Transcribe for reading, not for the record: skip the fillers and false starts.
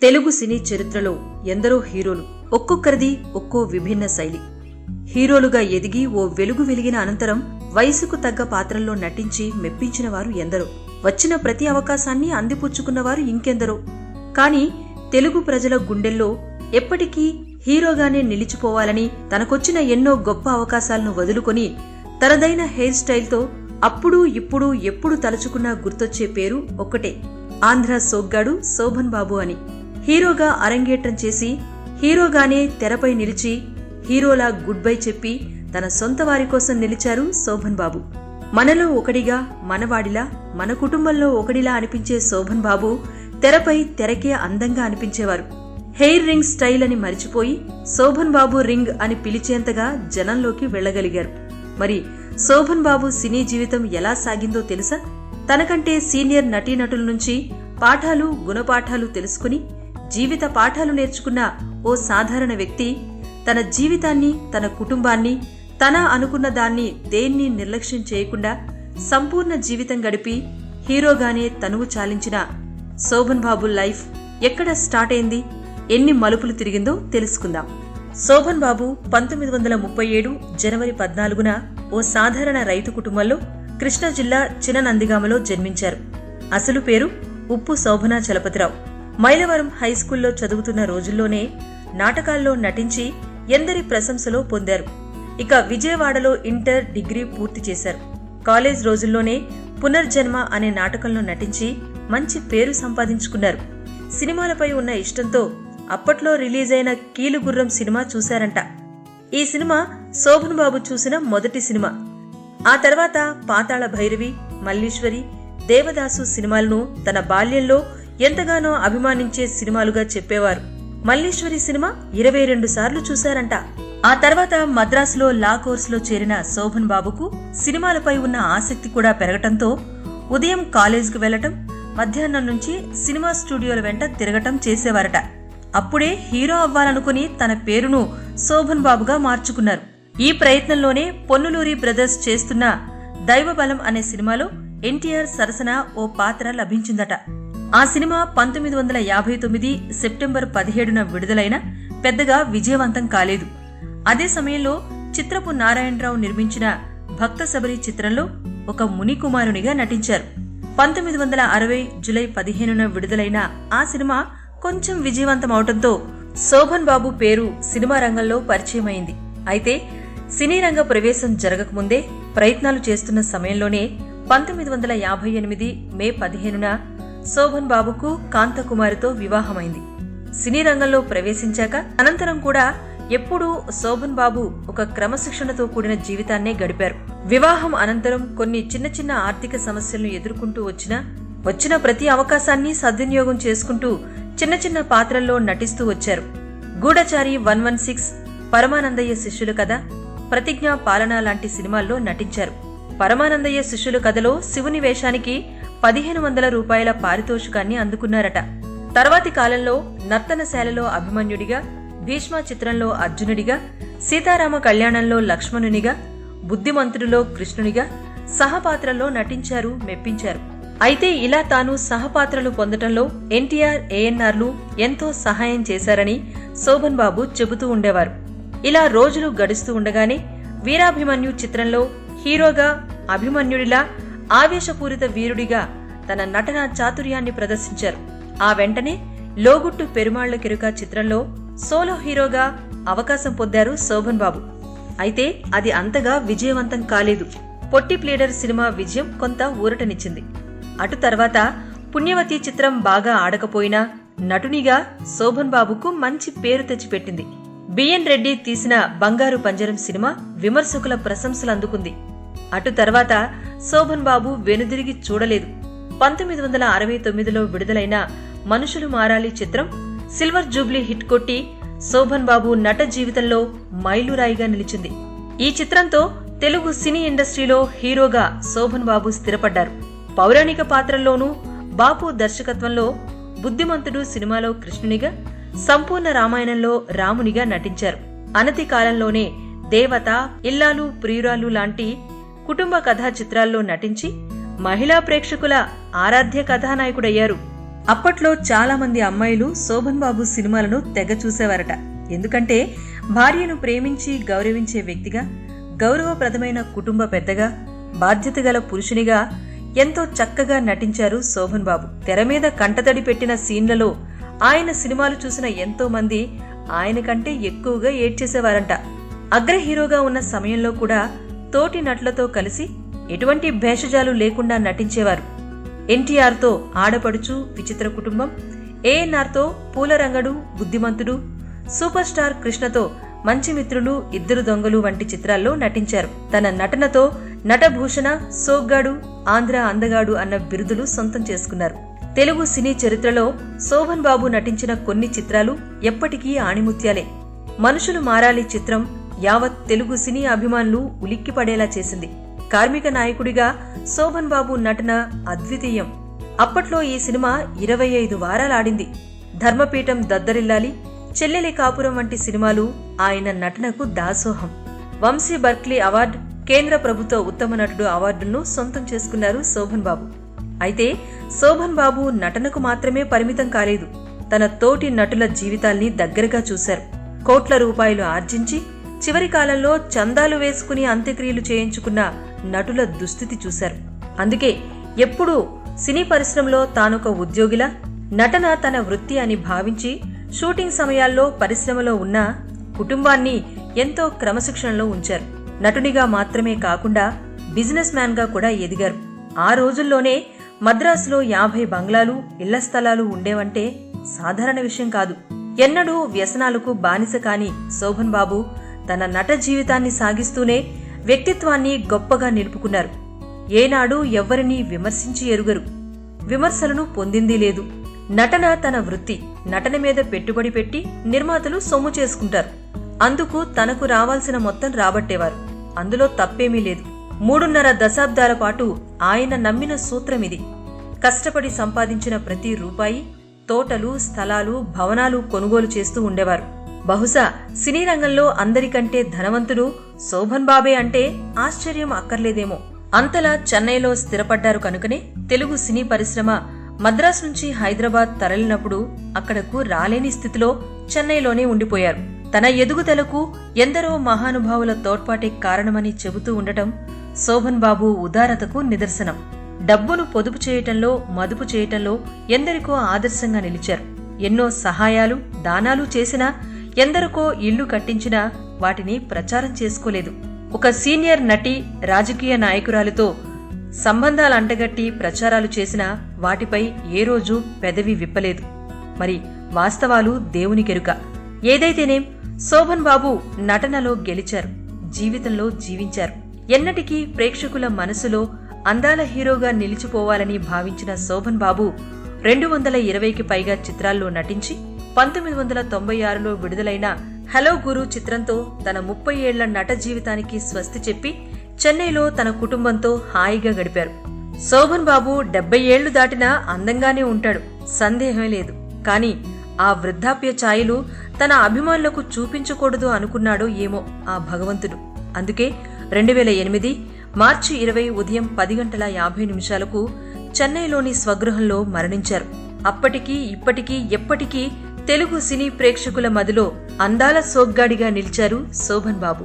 తెలుగు సినీ చరిత్రలో ఎందరో హీరోలు, ఒక్కొక్కరిది ఒక్కో విభిన్న శైలి. హీరోలుగా ఎదిగి ఓ వెలుగు వెలిగిన అనంతరం వయసుకు తగ్గ పాత్రల్లో నటించి మెప్పించిన వారు ఎందరో. వచ్చిన ప్రతి అవకాశాన్ని అందిపుచ్చుకున్నవారు ఇంకెందరో. కాని తెలుగు ప్రజల గుండెల్లో ఎప్పటికీ హీరోగానే నిలిచిపోవాలని తనకొచ్చిన ఎన్నో గొప్ప అవకాశాలను వదులుకొని తనదైన హెయిర్ స్టైల్తో అప్పుడు ఇప్పుడు ఎప్పుడు తలుచుకున్నా గుర్తొచ్చే పేరు ఒక్కటే, ఆంధ్ర సోగ్గాడు శోభన్ బాబు అని. హీరోగా అరంగేట్రం చేసి హీరోగానే తెరపై నిలిచి హీరోలా గుడ్ బై చెప్పి తన సొంత వారి కోసం నిలిచారు శోభన్ బాబు. మనలో ఒకడిగా, మనవాడిలా, మన కుటుంబంలో ఒకడిలా అనిపించే శోభన్ బాబు తెరపై తెరకే అందంగా అనిపించేవారు. హెయిర్ రింగ్ స్టైల్ అని మరిచిపోయి శోభన్ బాబు రింగ్ అని పిలిచేంతగా జనంలోకి వెళ్లగలిగారు. మరి శోభన్ బాబు సినీ జీవితం ఎలా సాగిందో తెలుసా? తనకంటే సీనియర్ నటీనటుల నుంచి పాఠాలు, గుణపాఠాలు తెలుసుకుని జీవిత పాఠాలు నేర్చుకున్న ఓ సాధారణ వ్యక్తి తన జీవితాన్ని, తన కుటుంబాన్ని, తన అనుకున్న దాన్ని దేన్ని నిర్లక్ష్యం చేయకుండా సంపూర్ణ జీవితం గడిపి హీరోగానే తనువు చాలించిన శోభన్ బాబు లైఫ్ ఎక్కడ స్టార్ట్ అయింది, ఎన్ని మలుపులు తిరిగిందో తెలుసుకుందాం. శోభన్ బాబు 1937 జనవరి 14న ఓ సాధారణ రైతు కుటుంబంలో కృష్ణా జిల్లా చిననందిగామలో జన్మించారు. అసలు పేరు ఉప్పు శోభనా చలపతిరావు. మైలవరం హైస్కూల్లో చదువుతున్న రోజుల్లోనే నాటకాల్లో నటించి ఎందరి ప్రశంసలో పొందారు. ఇక విజయవాడలో ఇంటర్, డిగ్రీ పూర్తి చేశారు. కాలేజ్ రోజుల్లోనే పునర్జన్మ అనే నాటకంలో నటించి మంచి పేరు సంపాదించుకున్నారు. సినిమాలపై ఉన్న ఇష్టంతో అప్పట్లో రిలీజ్ అయిన కీలుగుర్రం సినిమా చూశారంట. ఈ సినిమా శోభన్ బాబు చూసిన మొదటి సినిమా. ఆ తర్వాత పాతాళ భైరవి, మల్లీశ్వరి, దేవదాసు సినిమాలను తన బాల్యంలో ఎంతగానో అభిమానించే సినిమాలుగా చెప్పేవారు. మల్లీశ్వరి సినిమా 22 సార్లు చూశారంట. ఆ తర్వాత మద్రాసులో లా కోర్సులో చేరిన శోభన్ బాబుకు సినిమాలపై ఉన్న ఆసక్తి కూడా పెరగటంతో ఉదయం కాలేజ్కు వెళ్లటం, మధ్యాహ్నం నుంచి సినిమా స్టూడియోల వెంట తిరగటం చేసేవారట. అప్పుడే హీరో అవ్వాలనుకుని తన పేరును శోభన్ బాబుగా మార్చుకున్నారు. ఈ ప్రయత్నంలోనే పొన్నులూరి బ్రదర్స్ చేస్తున్న దైవబలం అనే సినిమాలో ఎన్టీఆర్ సరసన ఓ పాత్ర లభించిందట. ఆ సినిమా 1959 సెప్టెంబర్ 17న విడుదలైన పెద్దగా విజయవంతం కాలేదు. అదే సమయంలో చిత్రపు నారాయణరావు నిర్మించిన భక్త శబరి చిత్రంలో ఒక మునికుమారునిగా నటించారు. 1960 జూలై 15న విడుదలైన ఆ సినిమా కొంచెం విజయవంతం అవటంతో శోభన్ బాబు పేరు సినిమా రంగంలో పరిచయమైంది. అయితే సినీ రంగ ప్రవేశం జరగకముందే ప్రయత్నాలు చేస్తున్న సమయంలోనే 1958 మే 15న శోభన్ బాబుకు కాంతకుమారితో వివాహమైంది. సినీ రంగంలో ప్రవేశించాక అనంతరం కూడా ఎప్పుడూ శోభన్ బాబు ఒక క్రమశిక్షణతో కూడిన జీవితాన్నే గడిపారు. వివాహం అనంతరం కొన్ని చిన్న చిన్న ఆర్థిక సమస్యలను ఎదుర్కొంటూ వచ్చిన ప్రతి అవకాశాన్ని సద్వినియోగం చేసుకుంటూ చిన్న చిన్న పాత్రల్లో నటిస్తూ వచ్చారు. గూఢచారి 116, పరమానందయ్య శిష్యుల కథ, ప్రతిజ్ఞ, పాలన లాంటి సినిమాల్లో నటించారు. పరమానందయ్య శిష్యుల కథలో శివుని వేషానికి 1500 రూపాయల పారితోషికాన్ని అందుకున్నారట. తర్వాతి కాలంలో నర్తనశాలలో అభిమన్యుడిగా, భీష్మ చిత్రంలో అర్జునుడిగా, సీతారామ కళ్యాణంలో లక్ష్మణునిగా, బుద్ధిమంతుడిలో కృష్ణునిగా సహపాత్రల్లో నటించారు, మెప్పించారు. అయితే ఇలా తాను సహపాత్రలు పొందటంలో ఎన్టీఆర్, ఏఎన్ఆర్లు ఎంతో సహాయం చేశారని శోభన్ బాబు చెబుతూ ఉండేవారు. ఇలా రోజులు గడుస్తూ ఉండగానే వీరాభిమన్యు చిత్రంలో హీరోగా అభిమన్యుడిలా ఆవేశపూరిత వీరుడిగా తన నటనా చాతుర్యాన్ని ప్రదర్శించారు. ఆ వెంటనే లోగుట్టు పెరుమాళ్ల కెరుక చిత్రంలో సోలో హీరోగా అవకాశం పొందారు శోభన్ బాబు. అయితే అది అంతగా విజయవంతం కాలేదు. పొట్టి ప్లీడర్ సినిమా విజయం కొంత ఊరటనిచ్చింది. అటు తర్వాత పుణ్యవతి చిత్రం బాగా ఆడకపోయినా నటునిగా శోభన్ బాబుకు మంచి పేరు తెచ్చిపెట్టింది. బిఎన్ రెడ్డి తీసిన బంగారు పంజరం సినిమా విమర్శకుల ప్రశంసలు అందుకుంది. అటు తర్వాత శోభన్ బాబు వెనుదిరిగి చూడలేదు. 1969లో విడుదలైన మనుషులు మారాలి చిత్రం సిల్వర్ జూబ్లీ హిట్ కొట్టి శోభన్ బాబు నట జీవితంలో మైలురాయిగా నిలిచింది. ఈ చిత్రంతో తెలుగు సినీ ఇండస్ట్రీలో హీరోగా శోభన్ బాబు స్థిరపడ్డారు. పౌరాణిక పాత్రల్లోనూ బాపు దర్శకత్వంలో బుద్ధిమంతుడు సినిమాలో కృష్ణునిగా, సంపూర్ణ రామాయణంలో రామునిగా నటించారు. అనతి కాలంలోనే దేవత, ఇల్లాలు, ప్రియురాలు లాంటి కుటుంబ కథా చిత్రాల్లో నటించి మహిళా ప్రేక్షకుల ఆరాధ్య కథానాయకుడయ్యారు. అప్పట్లో చాలా మంది అమ్మాయిలు శోభన్ బాబు సినిమాలను తెగ చూసేవారట. ఎందుకంటే భార్యను ప్రేమించి గౌరవించే వ్యక్తిగా, గౌరవప్రదమైన కుటుంబ పెద్దగా, బాధ్యతగల పురుషునిగా ఎంతో చక్కగా నటించారు శోభన్ బాబు. తెర మీద కంటతడి పెట్టిన సీన్లలో ఆయన సినిమాలు చూసిన ఎంతో మంది ఆయన కంటే ఎక్కువగా ఏడ్చేసేవారంట. అగ్ర హీరోగా ఉన్న సమయంలో కూడా తోటి నటులతో కలిసి ఎటువంటి భేషజాలు లేకుండా నటించేవారు. ఎన్టీఆర్తో ఆడపడుచు, విచిత్ర కుటుంబం, ఏఎన్ఆర్తో పూలరంగడు, బుద్ధిమంతుడు, సూపర్ స్టార్ కృష్ణతో మంచి మిత్రులు, ఇద్దరు దొంగలు వంటి చిత్రాల్లో నటించారు. తన నటనతో నటభూషణ, సోగ్గాడు, ఆంధ్ర అందగాడు అన్న బిరుదులు సొంతం చేసుకున్నారు. తెలుగు సినీ చరిత్రలో శోభన్ బాబు నటించిన కొన్ని చిత్రాలు ఎప్పటికీ ఆణిముత్యాలే. మనుషులు మారాలి చిత్రం యావత్ తెలుగు సినీ అభిమానులు ఉలిక్కిపడేలా చేసింది. కార్మిక నాయకుడిగా శోభన్ బాబు నటన అద్వితీయం. అప్పట్లో ఈ సినిమా 25 వారాలాడింది. ధర్మపీఠం దద్దరిల్లాలి, చెల్లెలి కాపురం వంటి సినిమాలు ఆయన నటనకు దాసోహం. వంశీ బర్క్లీ అవార్డు, కేంద్ర ప్రభుత్వ ఉత్తమ నటుడు అవార్డును సొంతం చేసుకున్నారు శోభన్ బాబు. అయితే శోభన్ బాబు నటనకు మాత్రమే పరిమితం కాలేదు. తన తోటి నటుల జీవితాల్ని దగ్గరగా చూశారు. కోట్ల రూపాయలు ఆర్జించి చివరి కాలంలో చందాలు వేసుకుని అంత్యక్రియలు చేయించుకున్న నటుల దుస్థితి చూశారు. అందుకే ఎప్పుడూ సినీ పరిశ్రమలో తానొక ఉద్యోగిలా, నటన తన వృత్తి అని భావించి షూటింగ్ సమయాల్లో పరిశ్రమలో ఉన్న కుటుంబాన్ని ఎంతో క్రమశిక్షణలో ఉంచారు. నటునిగా మాత్రమే కాకుండా బిజినెస్ మ్యాన్ గా కూడా ఎదిగారు. ఆ రోజుల్లోనే మద్రాసులో 50 బంగ్లాలు, ఇళ్ల స్థలాలు ఉండేవంటే సాధారణ విషయం కాదు. ఎన్నడూ వ్యసనాలకు బానిస కాని శోభన్ బాబు తన నట జీవితాన్ని సాగిస్తూనే వ్యక్తిత్వాన్ని గొప్పగా నిలుపుకున్నారు. ఏనాడు ఎవ్వరినీ విమర్శించి ఎరుగరు. విమర్శలను పొందిందీ లేదు. నటన తన వృత్తి. నటన మీద పెట్టుబడి పెట్టి నిర్మాతలు సొమ్ము చేసుకుంటారు. అందుకు తనకు రావాల్సిన మొత్తం రాబట్టేవారు. అందులో తప్పేమీ లేదు. 3.5 దశాబ్దాల పాటు ఆయన నమ్మిన సూత్రమిది. కష్టపడి సంపాదించిన ప్రతి రూపాయి తోటలు, స్థలాలు, భవనాలు కొనుగోలు చేస్తూ ఉండేవారు. బహుశా సినీ రంగంలో అందరికంటే ధనవంతుడు శోభన్ బాబే అంటే ఆశ్చర్యం అక్కర్లేదేమో. అంతలా చెన్నైలో స్థిరపడ్డారు కనుకనే తెలుగు సినీ పరిశ్రమ మద్రాసు నుంచి హైదరాబాద్ తరలినప్పుడు అక్కడకు రాలేని స్థితిలో చెన్నైలోనే ఉండిపోయారు. తన ఎదుగుదలకు ఎందరో మహానుభావుల తోడ్పాటే కారణమని చెబుతూ ఉండటం శోభన్ బాబు ఉదారతకు నిదర్శనం. డబ్బును పొదుపు చేయటంలో, మదుపు చేయటంలో ఎందరికో ఆదర్శంగా నిలిచారు. ఎన్నో సహాయాలు, దానాలు చేసినా, ఎందరికో ఇళ్లు కట్టించినా వాటిని ప్రచారం చేసుకోలేదు. ఒక సీనియర్ నటి, రాజకీయ నాయకురాలితో సంబంధాలు అంటగట్టి ప్రచారాలు చేసినా వాటిపై ఏ రోజు పెదవి విప్పలేదు. మరి వాస్తవాలు దేవునికెరుక. ఏదైతేనేం శోభన్ బాబు నటనలో గెలిచారు, జీవితంలో జీవించారు. ఎన్నటికీ ప్రేక్షకుల మనసులో అందాల హీరోగా నిలిచిపోవాలని భావించిన శోభన్ బాబు 220కి పైగా చిత్రాల్లో నటించి 1996లో విడుదలైన హలో గురు చిత్రంతో తన 30 ఏళ్ల నట జీవితానికి స్వస్తి చెప్పి చెన్నైలో తన కుటుంబంతో హాయిగా గడిపారు. శోభన్ బాబు 70 ఏళ్లు దాటినా అందంగానే ఉంటాడు, సందేహమే లేదు. కానీ ఆ వృద్ధాప్య ఛాయలు తన అభిమానులకు చూపించకూడదు అనుకున్నాడో ఏమో ఆ భగవంతుడు. అందుకే 2008 మార్చి 20 ఉదయం 10:50 చెన్నైలోని స్వగృహంలో మరణించారు. అప్పటికీ ఇప్పటికీ ఎప్పటికీ తెలుగు సినీ ప్రేక్షకుల మదిలో అందాల సోగ్గాడిగా నిలిచారు శోభన్ బాబు.